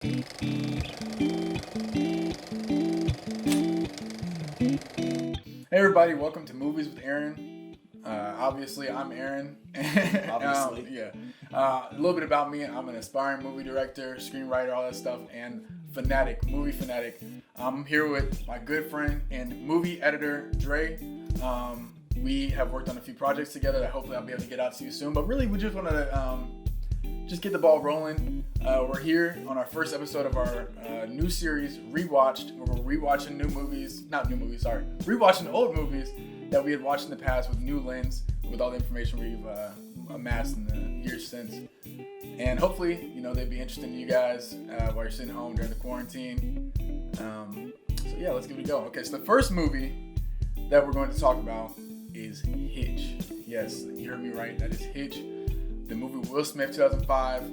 Hey everybody, welcome to Movies with Aaron. Obviously, I'm Aaron. Obviously. A little bit about me. I'm an aspiring movie director, screenwriter, all that stuff, and movie fanatic. I'm here with my good friend and movie editor, Dre. We have worked on a few projects together that hopefully I'll be able to get out to you soon. But really, we just wanted to just get the ball rolling. We're here on our first episode of our new series, Rewatched, where we're rewatching rewatching old movies that we had watched in the past with new lens, with all the information we've amassed in the years since. And hopefully, they'd be interesting to you guys while you're sitting home during the quarantine. So yeah, let's give it a go. Okay, so the first movie that we're going to talk about is Hitch. Yes, you heard me right. That is Hitch. The movie Will Smith, 2005.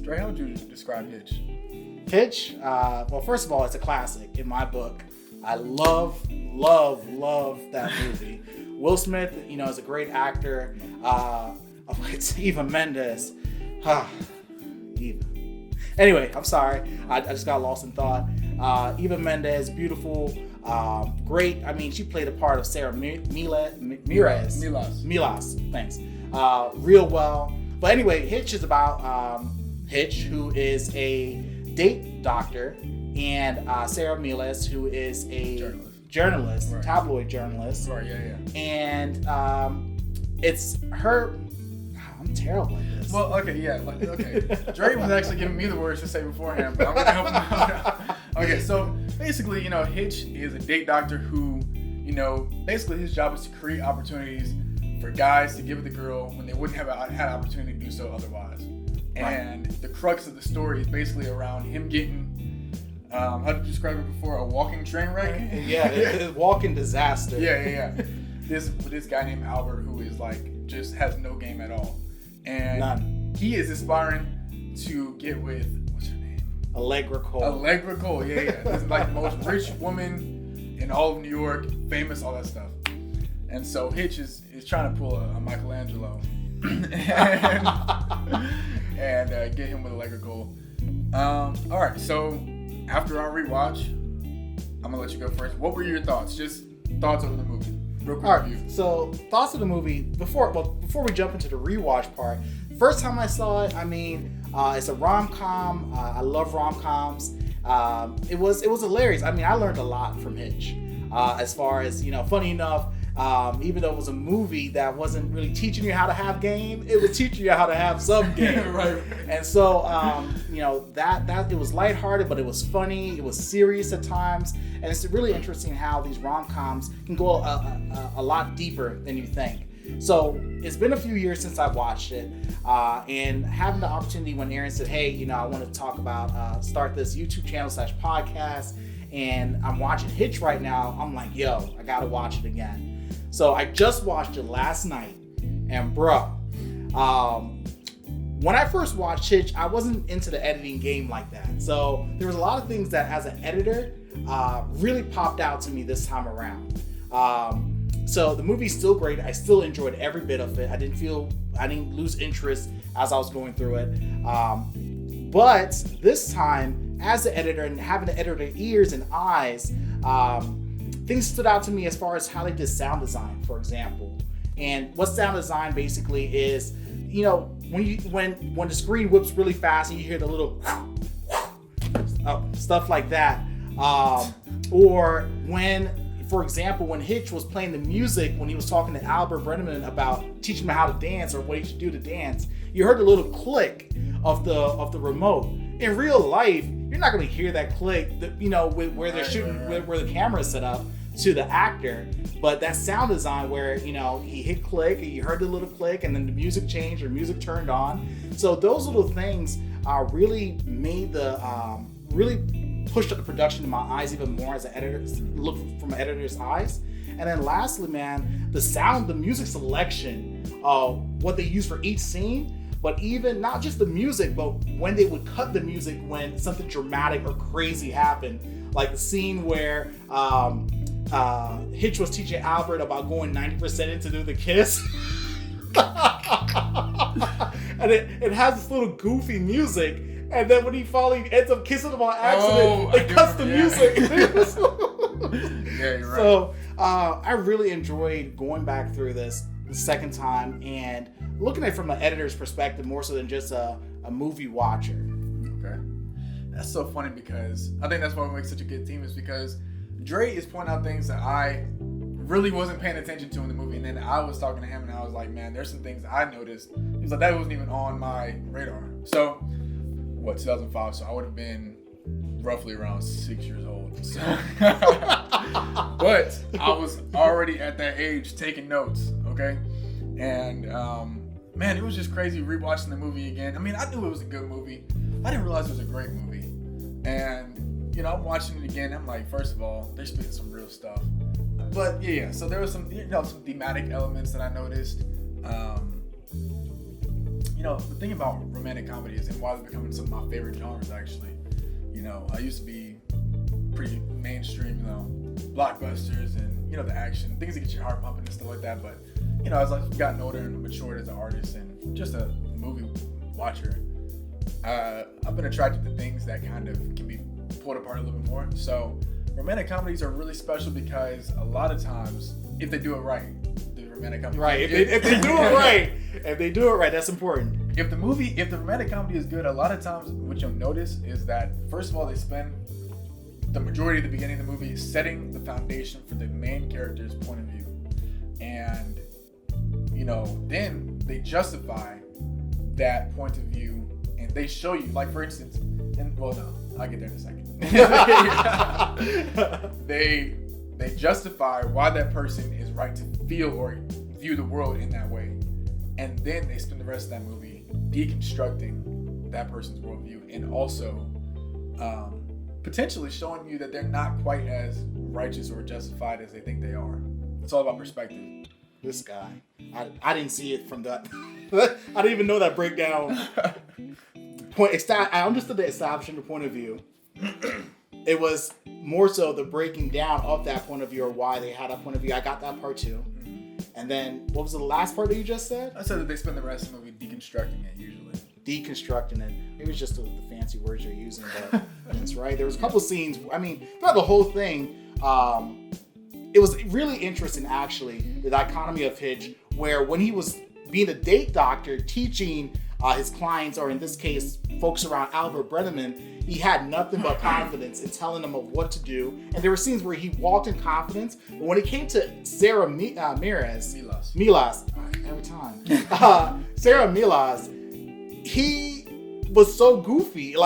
Dre, how would you describe Hitch? Hitch, well, first of all, it's a classic in my book. I love that movie. Will Smith, is a great actor. It's Eva Mendes. Eva. Anyway, I'm sorry. I just got lost in thought. Eva Mendes, beautiful, great. I mean, she played a part of Sarah Milas. Thanks. Real well. But anyway, Hitch is about Hitch, who is a date doctor, and Sarah Milas, who is a journalist, right. Tabloid journalist. Right, yeah. And it's her. I'm terrible at this. Well, okay, yeah. Okay. Dre was actually giving me the words to say beforehand, but I'm going to help him out. Okay, so basically, Hitch is a date doctor who, basically his job is to create opportunities for guys to get with a girl when they wouldn't have had an opportunity to do so otherwise. And the crux of the story is basically around him getting, how did you describe it before? A walking train wreck? Yeah, walking disaster. Yeah. This guy named Albert, who is just has no game at all. And none. He is aspiring to get with, what's her name? Allegra Cole, yeah. This is the most rich woman in all of New York, famous, all that stuff. And so Hitch is trying to pull a Michelangelo and get him with Allegra Cole. All right, so after our rewatch, I'm going to let you go first. What were your thoughts? Just thoughts over the movie. Real quick all right, review. So thoughts of the movie, before we jump into the rewatch part, first time I saw it, it's a rom-com. I love rom-coms. It was hilarious. I learned a lot from Hitch. As far as, funny enough, even though it was a movie that wasn't really teaching you how to have game, it was teaching you how to have some game. Right. And so, that it was lighthearted, but it was funny. It was serious at times. And it's really interesting how these rom-coms can go a lot deeper than you think. So it's been a few years since I watched it, and having the opportunity when Aaron said, hey, I want to talk about, start this YouTube channel /podcast, and I'm watching Hitch right now. I'm like, yo, I got to watch it again. So I just watched it last night, and when I first watched Hitch, I wasn't into the editing game like that. So there was a lot of things that as an editor really popped out to me this time around. So the movie's still great. I still enjoyed every bit of it. I didn't lose interest as I was going through it. But this time, as an editor and having to edit their ears and eyes, things stood out to me as far as how they did sound design, for example. And what sound design basically is, when the screen whips really fast and you hear the little stuff like that, or when, for example, when Hitch was playing the music, when he was talking to Albert Brenneman about teaching him how to dance or what he should do to dance, you heard the little click of the remote. In real life, you're not going to hear that click, with where they're shooting, where the camera is set up to the actor. But that sound design where, he hit click and you heard the little click and then the music changed or music turned on. So those little things really made really pushed up the production in my eyes even more as an editor, look from an editor's eyes. And then lastly, man, the music selection, what they use for each scene, but even not just the music, but when they would cut the music when something dramatic or crazy happened, like the scene where Hitch was teaching Albert about going 90% in to do the kiss. And it has this little goofy music, And then when he finally ends up kissing him on accident, it cuts the music. Yeah, you're right. So I really enjoyed going back through this the second time and looking at it from an editor's perspective more so than just a movie watcher. Okay. That's so funny because I think that's why we make such a good team, is because Dre is pointing out things that I really wasn't paying attention to in the movie, and then I was talking to him and I was like, man, there's some things I noticed. He was like, that wasn't even on my radar. So 2005, so I would have been roughly around 6 years old. So but I was already at that age taking notes, okay? And man, it was just crazy rewatching the movie again. I mean, I knew it was a good movie. I didn't realize it was a great movie. And you know, I'm watching it again. I'm like, first of all, they're spitting some real stuff. But yeah, so there was some, some thematic elements that I noticed. The thing about romantic comedies and why they're becoming some of my favorite genres, actually. I used to be pretty mainstream, blockbusters and, the action, things that get your heart pumping and stuff like that. But, as I've gotten older and matured as an artist and just a movie watcher, I've been attracted to things that kind of can be pulled apart a little bit more. So romantic comedies are really special because a lot of times, if they do it right, the romantic comedy, right? If they do it right, that's important. If the romantic comedy is good, a lot of times what you'll notice is that first of all, they spend the majority of the beginning of the movie setting the foundation for the main character's point of view, and then they justify that point of view, and they show you, like for instance, I'll get there in a second. They justify why that person is right to feel or view the world in that way. And then they spend the rest of that movie deconstructing that person's worldview and also potentially showing you that they're not quite as righteous or justified as they think they are. It's all about perspective. This guy, I didn't see it from that. I didn't even know that breakdown. I understood the establishing the point of view. It was more so the breaking down of that point of view or why they had that point of view. I got that part too. And then, what was the last part that you just said? I said that they spend the rest of the movie deconstructing it, usually. Deconstructing it. Maybe it's just the fancy words you're using, but that's right. There was a couple scenes, throughout the whole thing, it was really interesting, actually, the dichotomy of Hitch, where when he was being a date doctor, teaching his clients, or in this case, folks around Albert Brenneman, he had nothing but confidence in telling them of what to do. And there were scenes where he walked in confidence, but when it came to Sarah Milas, every time, Sarah Milas, he was so goofy.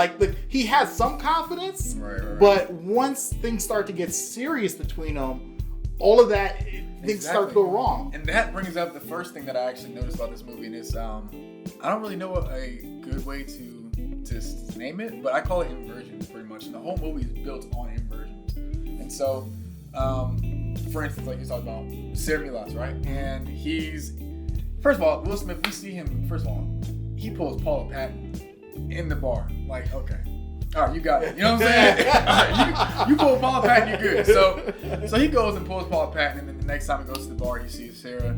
He had some confidence, right. But once things start to get serious between them, all of that, things start to go wrong. And that brings up the first thing that I actually noticed about this movie, and it's I don't really know a good way to name it, but I call it inversions pretty much. And the whole movie is built on inversions. And so, for instance, like you talked about Sarah Milas, right? And first of all, Will Smith, we see him, first of all, he pulls Paula Patton in the bar. Like, okay. All right, you got it. You know what I'm saying? All right, you pull Paula Patton, you're good. So he goes and pulls Paula Patton, and then the next time he goes to the bar, he sees Sarah.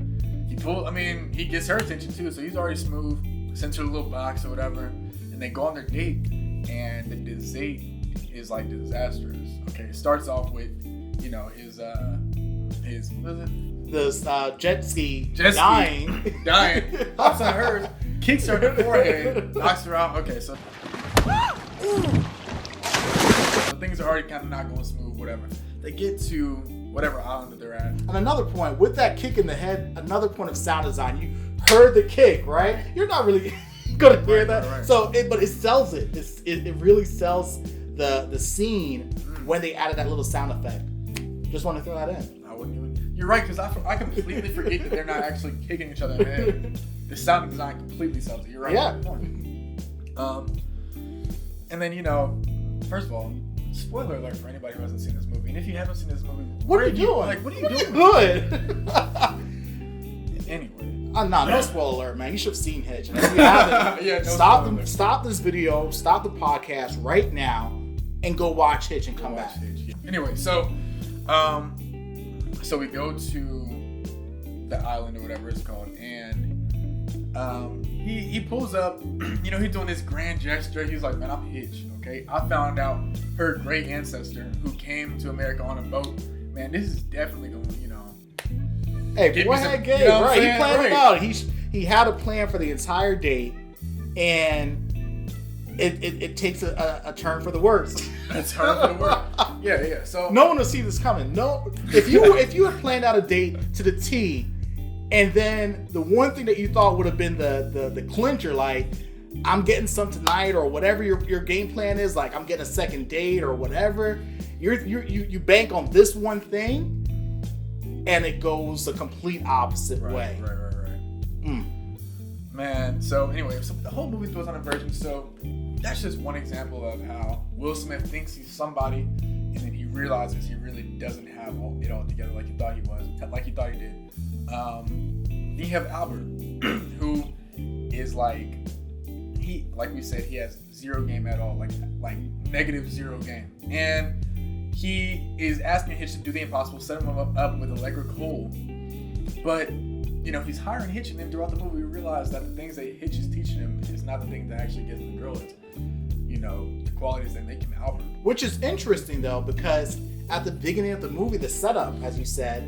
He gets her attention too, so he's already smooth, sends her a little box or whatever, and they go on their date, and the date is like disastrous. Okay, it starts off with, his what is it? The jet ski dying, hops on hers, kicks her in the forehead, knocks her out. Okay, so things are already kind of not going smooth, whatever. They get to whatever island that they're at. And another point, with that kick in the head, another point of sound design, you heard the kick, right? You're not really gonna hear that. Right. So, but it sells it. It really sells the scene when they added that little sound effect. Just want to throw that in. I wouldn't even. You're right, because I completely forget that they're not actually kicking each other in the head. The sound design completely sells it. You're right. Yeah. And then first of all, spoiler alert for anybody who hasn't seen this movie. And if you haven't seen this movie, what are you doing? What are you doing? Anyway. No spoiler alert, man. You should have seen Hitch. And if you haven't, stop this video, stop the podcast right now, and go watch Hitch and come back. Hitch. Anyway, so we go to the island or whatever it's called, and he pulls up, you know, he's doing this grand gesture. He's like, man, I'm Hitch, okay? I found out her great ancestor who came to America on a boat. Man, this is definitely going to, you know. Hey, boy had game, right? He planned it out. He had a plan for the entire date, and it takes a turn for the worse. A turn for the worse. Yeah. So no one will see this coming. No, if you had planned out a date to the T, and then the one thing that you thought would have been the clincher, like I'm getting some tonight or whatever your game plan is, like I'm getting a second date or whatever, you bank on this one thing, and it goes the complete opposite way. Right. Man, so anyway, so the whole movie goes on a version. So that's just one example of how Will Smith thinks he's somebody, and then he realizes he really doesn't have it all together like he thought he did. You have Albert, who is like we said, he has zero game at all, like -0 game, and he is asking Hitch to do the impossible, set him up with Allegra Cole, but you know, he's hiring Hitch, and then throughout the movie we realize that the things that Hitch is teaching him is not the thing that actually gets the girl. It's, you know, the qualities that make him Albert. Which is interesting though, because at the beginning of the movie, the setup, as you said,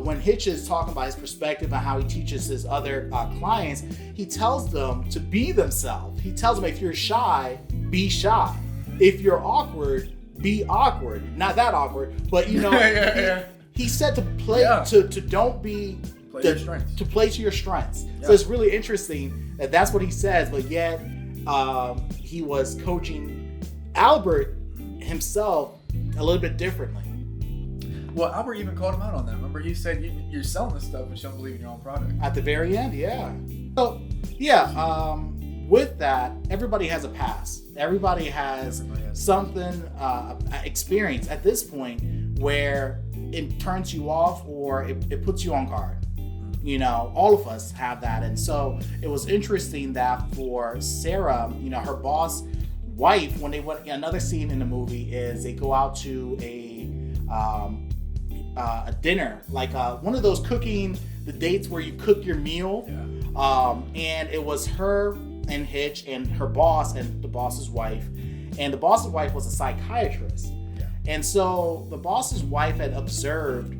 when Hitch is talking about his perspective and how he teaches his other clients, he tells them to be themselves. He tells them, if you're shy, be shy. If you're awkward, be awkward. Not that awkward, but you know, he said to play to don't be. To play to your strengths. Yeah. So it's really interesting that that's what he says, but yet he was coaching Albert himself a little bit differently. Well, Albert even called him out on that. Remember, he said, you're selling this stuff, but you don't believe in your own product. At the very end, yeah. So, with that, everybody has a past. Everybody has something, experience at this point where it turns you off or it puts you on guard. You know, all of us have that. And so it was interesting that for Sarah, you know, her boss wife, when they went, another scene in the movie is they go out to a dinner, like one of those cooking, the dates where you cook your meal. Yeah. And it was her and Hitch and her boss and the boss's wife. And the boss's wife was a psychiatrist. Yeah. And so the boss's wife had observed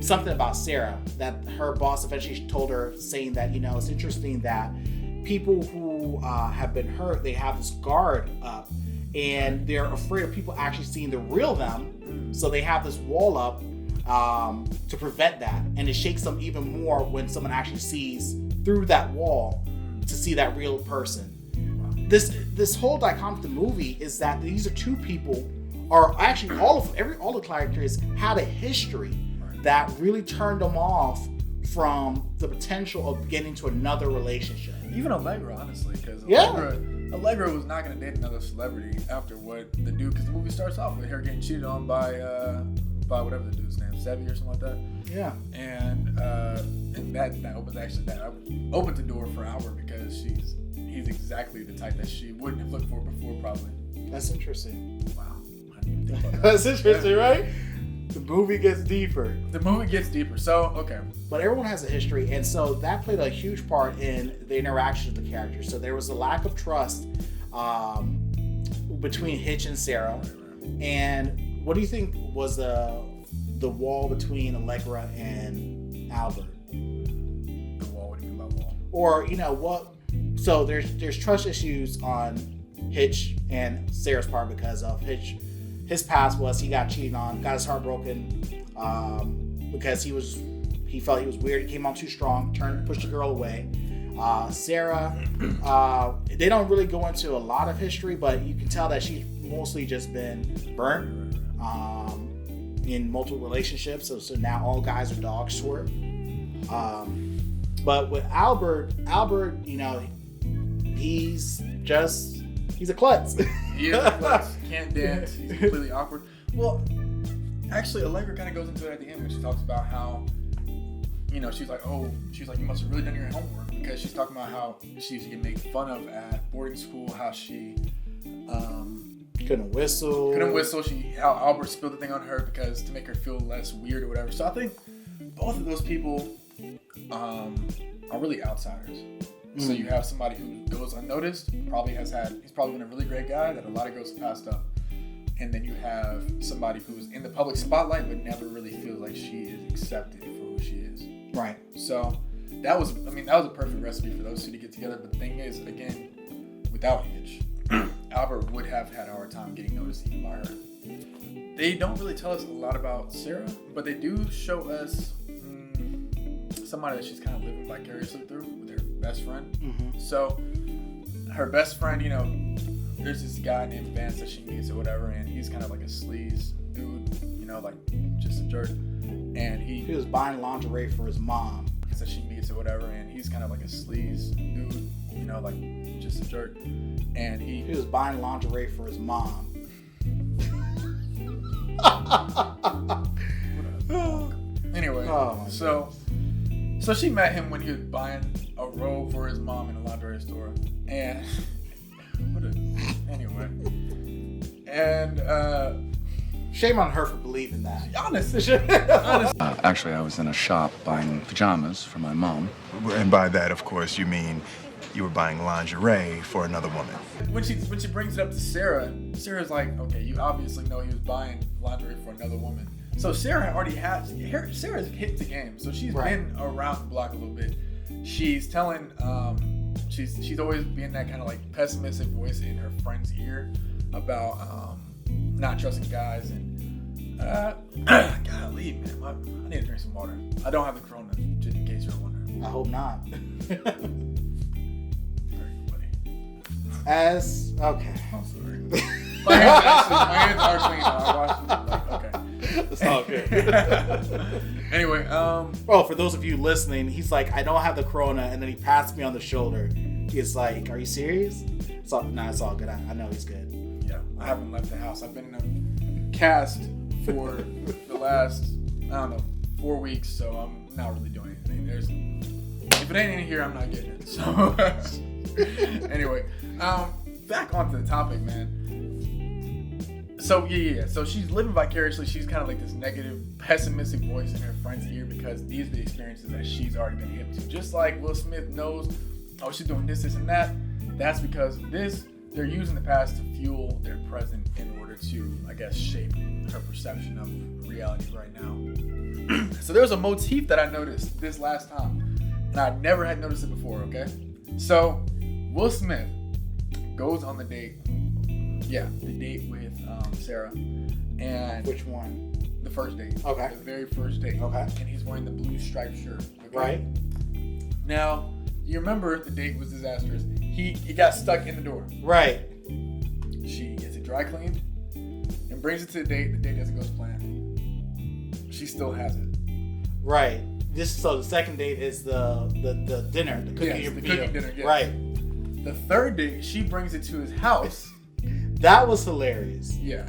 something about Sarah that her boss eventually told her, saying that, you know, it's interesting that people who have been hurt, they have this guard up and they're afraid of people actually seeing the real them. So they have this wall up to prevent that. And it shakes them even more when someone actually sees through that wall to see that real person. This whole dichotomy of the movie is that these are two people, or actually all the characters had a history that really turned them off from the potential of getting into another relationship. Even Allegra, honestly, because Allegra was not going to date another celebrity after what the dude, because the movie starts off with her getting cheated on by whatever the dude's name, Sevy or something like that. Yeah. And that opened the door for Albert, because he's exactly the type that she wouldn't have looked for before, probably. That's interesting. Wow. I didn't even think about that. That's interesting, right? The movie gets deeper. So, okay. But everyone has a history, and so that played a huge part in the interaction of the characters. So there was a lack of trust between Hitch and Sarah. And what do you think was the wall between Allegra and Albert? The wall? What do you mean by wall? Or, you know, what? So there's trust issues on Hitch and Sarah's part because of Hitch. His past was he got cheated on, got his heart broken because he felt he was weird. He came on too strong, pushed the girl away. Sarah, they don't really go into a lot of history, but you can tell that she's mostly just been burnt in multiple relationships. So now all guys are dogs to her. But with Albert, you know, he's a klutz. He is a klutz. Can't dance. He's completely awkward. Well, actually, Allegra kind of goes into it at the end when she talks about how, you know, she's like, you must have really done your homework, because she's talking about how she used to get made fun of at boarding school, how she couldn't whistle. How Albert spilled the thing on her because to make her feel less weird or whatever. So I think both of those people are are really outsiders. So you have somebody who goes unnoticed, he's probably been a really great guy that a lot of girls have passed up. And then you have somebody who's in the public spotlight but never really feels like she is accepted for who she is. Right. So that was a perfect recipe for those two to get together. But the thing is, again, without Hitch, Albert would have had a hard time getting noticed even by her. They don't really tell us a lot about Sarah, but they do show us somebody that she's kind of living vicariously through with her best friend. Mm-hmm. So her best friend, there's this guy named Vance that she meets or whatever, and he's kind of like a sleaze dude, like just a jerk. And he was buying lingerie for his mom. That she meets or whatever, and he's kind of like a sleaze dude, like just a jerk. And he was buying lingerie for his mom. Anyway, so she met him when he was buying a robe for his mom in a lingerie store, and shame on her for believing that. Honestly. Actually, I was in a shop buying pajamas for my mom. And by that, of course, you mean you were buying lingerie for another woman. When she brings it up to Sarah, Sarah's like, okay, you obviously know he was buying lingerie for another woman. So Sarah's hit the game. So she's been around the block a little bit. She's telling, she's always being that kind of like pessimistic voice in her friend's ear about not trusting guys and golly, man, I need to drink some water. I don't have the corona, just in case you're wondering. I hope not. I'm sorry. My hands are clean. I washed them. Okay. It's all good. Anyway, for those of you listening, he's like, I don't have the corona, and then he pats me on the shoulder. He's like, are you serious? It's all good. I know he's good. Yeah, I haven't left the house. I've been in a cast for the last, 4 weeks, so I'm not really doing anything. If it ain't in here, I'm not getting it. So anyway, back onto the topic, man. So yeah. So she's living vicariously. She's kind of like this negative, pessimistic voice in her friend's ear because these are the experiences that she's already been hip to. Just like Will Smith knows, she's doing this, and that. That's because they're using the past to fuel their present in order to, I guess, shape her perception of reality right now. So there was a motif that I noticed this last time, and I never had noticed it before, okay? So Will Smith goes on the date. Yeah, the date with Sarah. And which one? The first date. Okay. The very first date. Okay. And he's wearing the blue striped shirt. Okay? Right. Now, you remember the date was disastrous. He got stuck in the door. Right. She gets it dry cleaned and brings it to the date. The date doesn't go as planned. She still has it. Right. So the second date is the dinner, the cooking dinner. Yes. Right. The third date, she brings it to his house. That was hilarious. Yeah.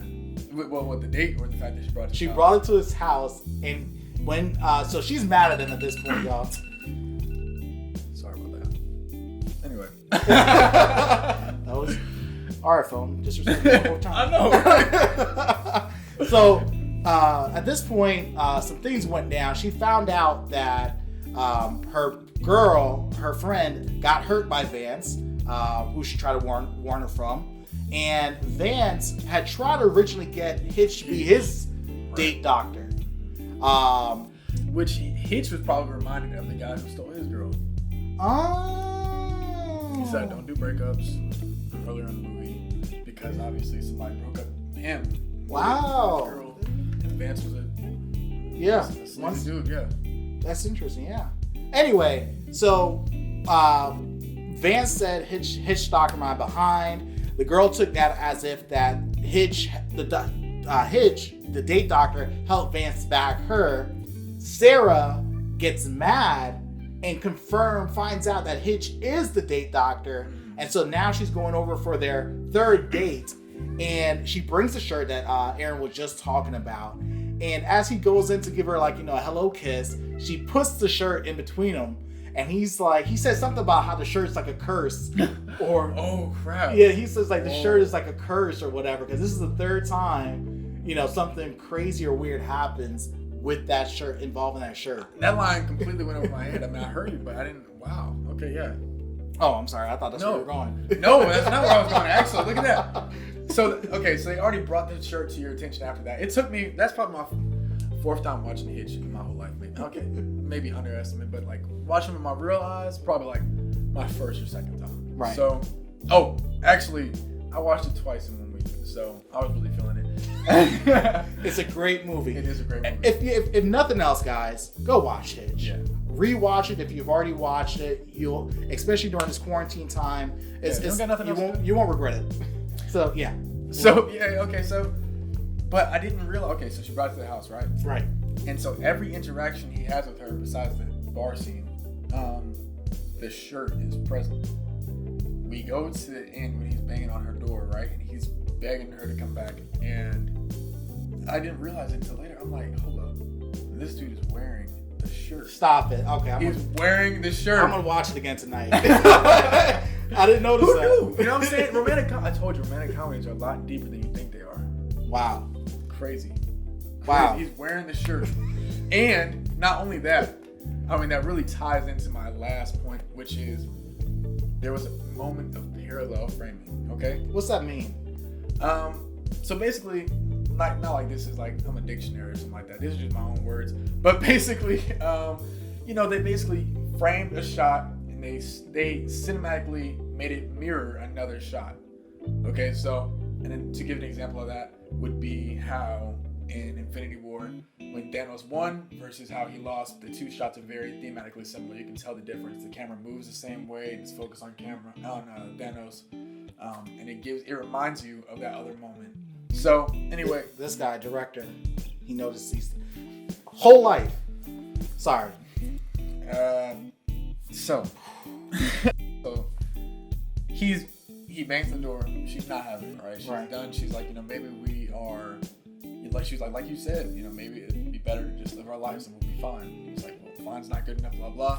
Well, with the date or the fact that she brought it to She his brought it to his house, and when so she's mad at him at this point, y'all. Sorry about that. Anyway. That was all right, phone. Disrespect one more time. I know. Right? So at this point, some things went down. She found out that her friend, got hurt by Vance, who she tried to warn her from. And Vance had tried to originally get Hitch to be his date doctor. Which Hitch was probably reminded of the guy who stole his girl. Oh. He said, don't do breakups earlier in the movie because obviously somebody broke up with him. Wow. Girl, and Vance was a dude, yeah. That's interesting, yeah. Anyway, so Vance said Hitch stalked my behind. The girl took that as if that Hitch, the date doctor, helped Vance bag her. Sarah gets mad and finds out that Hitch is the date doctor. And so now she's going over for their third date. And she brings the shirt that Aaron was just talking about. And as he goes in to give her a hello kiss, she puts the shirt in between them. And he's like, he says something about how the shirt's like a curse. Or, oh, crap. Yeah, he says the shirt is like a curse or whatever. Because this is the third time, something crazy or weird happens with that shirt, involving that shirt. That line completely went over my head. I mean, I heard it, but I didn't wow. Okay, yeah. Oh, I'm sorry. I thought that's where you were going. No, that's not where I was going. Actually, look at that. So, okay, so they already brought the shirt to your attention after that. It took me, that's probably my fourth time watching Hitch in my whole life. Maybe, okay, maybe underestimate, but like watching them with my real eyes, probably like my first or second time. Right. So, actually, I watched it twice in 1 week, so I was really feeling it. It's a great movie. It is a great movie. If nothing else, guys, go watch Hitch. Yeah. Rewatch it if you've already watched it. You'll, especially during this quarantine time, you won't regret it. So yeah. So yeah, okay, so, but I didn't realize. Okay, so she brought it to the house, right? Right. And so every interaction he has with her, besides the bar scene, the shirt is present. We go to the end when he's banging on her door, right? And he's begging her to come back. And I didn't realize it until later. I'm like, hold up, this dude is wearing the shirt. Stop it. Okay, He's wearing the shirt. I'm gonna watch it again tonight. I didn't notice Who that. knew? You know what I'm saying? I told you, romantic comedies are a lot deeper than you think they are. Wow. Crazy. Wow. He's wearing the shirt. And not only that, I mean, that really ties into my last point, which is there was a moment of parallel framing, okay? What's that mean? So basically, not like this is like I'm a dictionary or something like that. This is just my own words. But basically, they basically framed a shot and they cinematically made it mirror another shot. Okay, so, and then to give an example of that would be how in Infinity War, when Thanos won versus how he lost, the two shots are very thematically similar. You can tell the difference. The camera moves the same way, and it's focused on Thanos, and it reminds you of that other moment. So anyway, this guy, director, he noticed these whole life. Sorry. So he bangs the door. She's not having it, right? She's done. She's like, maybe we are. Like she's like you said, maybe it'd be better to just live our lives and we'll be fine. He's like, well, fine's not good enough, blah blah.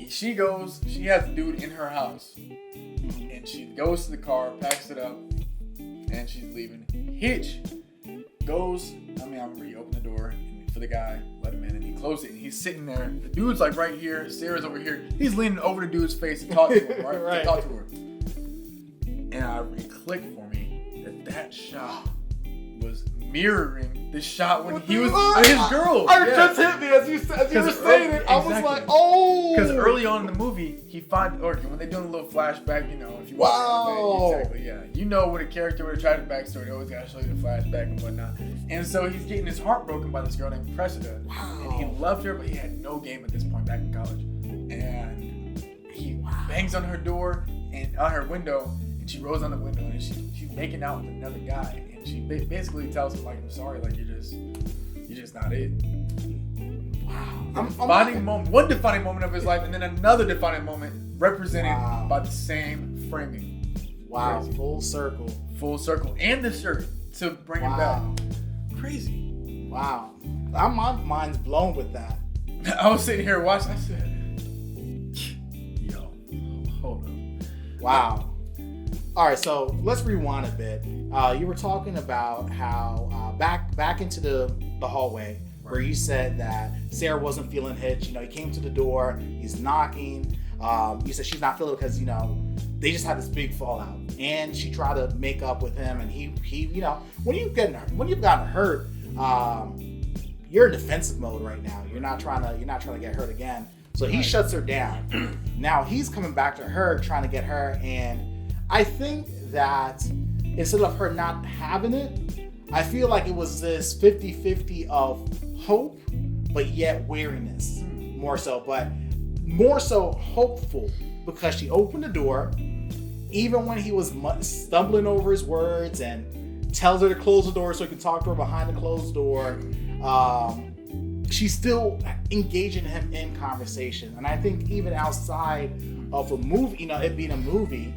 She has the dude in her house, and she goes to the car, packs it up, and she's leaving. Hitch goes. I remember he opened the door for the guy, let him in, and he closed it, and he's sitting there. The dude's like right here, Sarah's over here. He's leaning over the dude's face to talk to him, right? Right. To talk to her. And it clicked for me that shot was mirroring the shot when he was with his girl. It just hit me as you were saying it. I was like, oh. Because early on in the movie, when they're doing a little flashback, if you wow. Exactly, yeah. What a character would have tried to backstory. They always got to show you the flashback and whatnot. And so he's getting his heart broken by this girl named Cressida. Wow. And he loved her, but he had no game at this point back in college. And he bangs on her door and on her window, and she rolls on the window, and she's making out with another guy. And she basically tells him, like, I'm sorry, like, you're just not it. Wow. One defining moment of his life, and then another defining moment represented by the same framing. Wow. Crazy. Full circle. And the shirt to bring it back. Crazy. Wow. My mind's blown with that. I was sitting here watching. I said, yo, hold up. Wow. All right, so let's rewind a bit. You were talking about how back into the hallway where you said that Sarah wasn't feeling Hitch. He came to the door, he's knocking. You said she's not feeling it because they just had this big fallout, and she tried to make up with him, and he when you've gotten hurt, you're in defensive mode right now. You're not trying to get hurt again. So he shuts her down. Now he's coming back to her, trying to get her, and I think that instead of her not having it, I feel like it was this 50-50 of hope, but yet weariness. More so hopeful, because she opened the door, even when he was stumbling over his words, and tells her to close the door so he can talk to her behind the closed door. She's still engaging him in conversation. And I think even outside of a movie, it being a movie,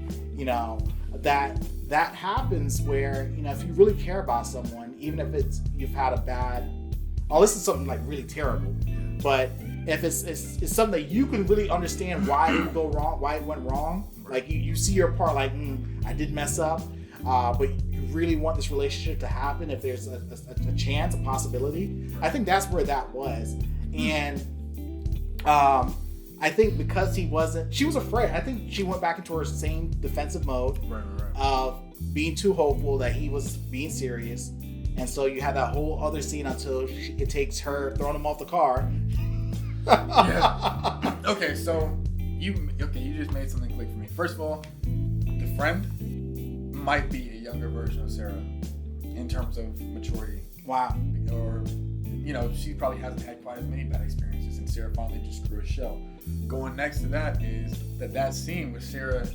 that happens where, if you really care about someone, even if you've had a bad, this is something like really terrible, but if it's something that you can really understand why it would go wrong, why it went wrong, like you see your part, like, I did mess up, but you really want this relationship to happen, if there's a chance, a possibility, I think that's where that was. And I I think because she was afraid. I think she went back into her same defensive mode of being too hopeful that he was being serious. And so you had that whole other scene until it takes her throwing him off the car. Yeah. Okay, so you just made something click for me. First of all, the friend might be a younger version of Sarah in terms of maturity. Wow. Or, she probably hasn't had quite as many bad experiences, and Sarah finally just grew a shell. Going next to that is that scene with Sarah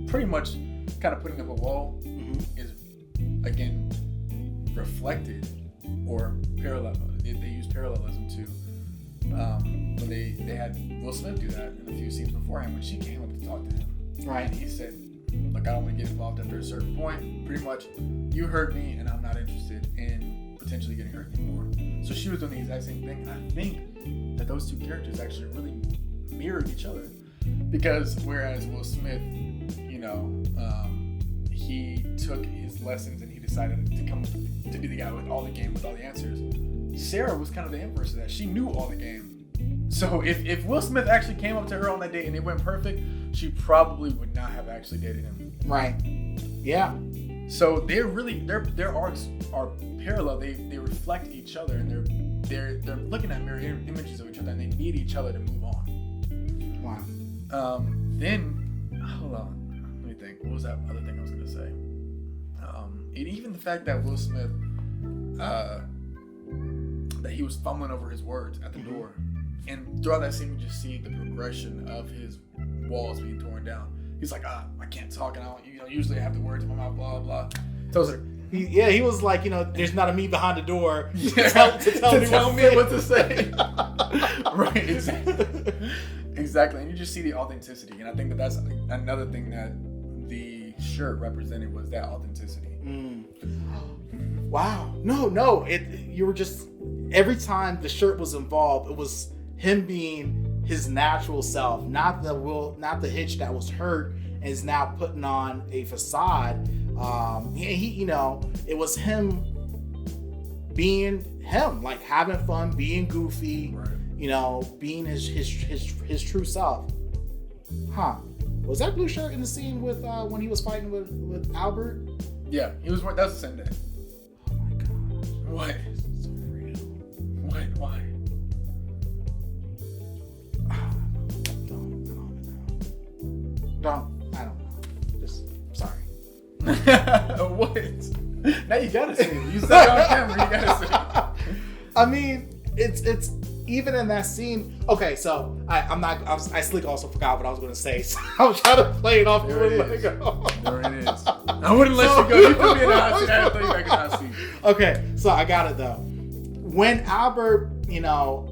pretty much kind of putting up a wall is, again, reflected or parallel. They use parallelism to when they had Will Smith do that in a few scenes beforehand when she came up to talk to him. Right. And he said, look, I don't want to get involved after a certain point. Pretty much, you hurt me and I'm not interested in potentially getting hurt anymore. So she was doing the exact same thing. And I think that those two characters actually really mirrored each other. Because whereas Will Smith, he took his lessons and he decided to come to be the guy with all the game, with all the answers. Sarah was kind of the inverse of that. She knew all the game. So if Will Smith actually came up to her on that date and it went perfect, she probably would not have actually dated him. Right. Yeah. So their arcs are parallel. They reflect each other, and they're looking at mirror images of each other, and they need each other to move on. Wow. Then hold on, let me think. What was that other thing I was gonna say? And even the fact that Will Smith, that he was fumbling over his words at the door, and throughout that scene, we just see the progression of his walls being torn down. He's like, I can't talk, and I don't, usually I have the words in my mouth, blah blah. So it's like, he was like, there's not a me behind the door to tell me what to say. Right, exactly. And you just see the authenticity, and I think that's another thing that the shirt represented was that authenticity. Wow. No. You were just, every time the shirt was involved, it was him being his natural self, not the Hitch that was hurt and is now putting on a facade. It was him being him, like having fun, being goofy, right. Being his true self. Huh? Was that blue shirt in the scene with when he was fighting with Albert? Yeah, he was. That was the same day. Oh my gosh! What? It's so real. What? Why? I don't know. Just sorry. What? Now you gotta say it. You said it on camera. You gotta say it. I mean, it's even in that scene. Okay, so I slick also forgot what I was gonna say. So I was trying to play it off. There it is. There it is. I wouldn't let you go. You put me in the hot seat. I had to throw you back in the hot seat. Okay, so I got it though. When Albert,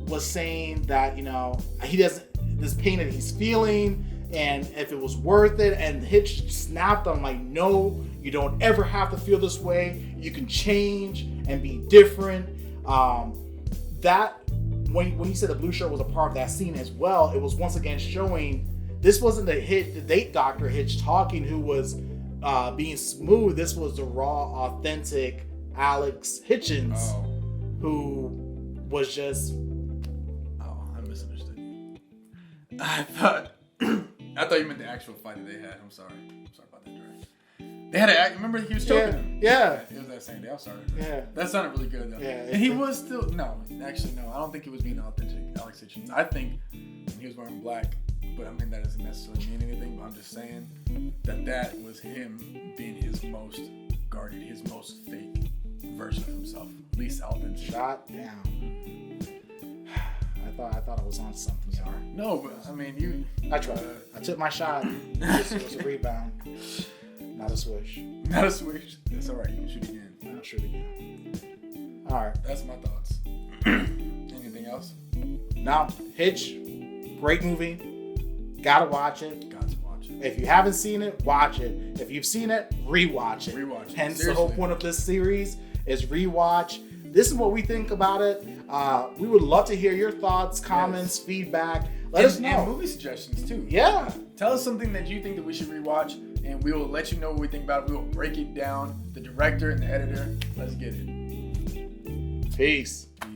was saying that he doesn't, this pain that he's feeling, and if it was worth it, and Hitch snapped on like, no, you don't ever have to feel this way. You can change and be different. That when he said the blue shirt was a part of that scene as well, it was once again showing this wasn't the date doctor Hitch talking who was being smooth. This was the raw, authentic Alex Hitchens, who was just. Oh, I misunderstood you. I thought you meant the actual fight that they had. I'm sorry about that, Dre. They had an remember he was choking him. Yeah. It was that same day. I'm sorry. Yeah. That sounded really good though. Yeah. And he was still no. I don't think he was being authentic Alex Hitchens. I think he was wearing black, but I mean that doesn't necessarily mean anything. But I'm just saying that was him being his most guarded, his most fake version of himself, least authentic. Shot down. I thought I was on something. Sorry. No, but I mean I tried. I took my shot. It was a rebound. Not a swish. Not a swish. That's all right. You can shoot again. I'll shoot again. All right. That's my thoughts. Anything else? No. Hitch. Great movie. Gotta watch it. Got to watch it. If you haven't seen it, watch it. If you've seen it, rewatch it. Rewatch it. Hence Seriously. the whole point of this series is rewatch. This is what we think about it. We would love to hear your thoughts, comments, feedback. Let us know. And movie suggestions too. Yeah. Tell us something that you think that we should rewatch, and we will let you know what we think about it. We will break it down. The director and the editor. Let's get it. Peace. Peace.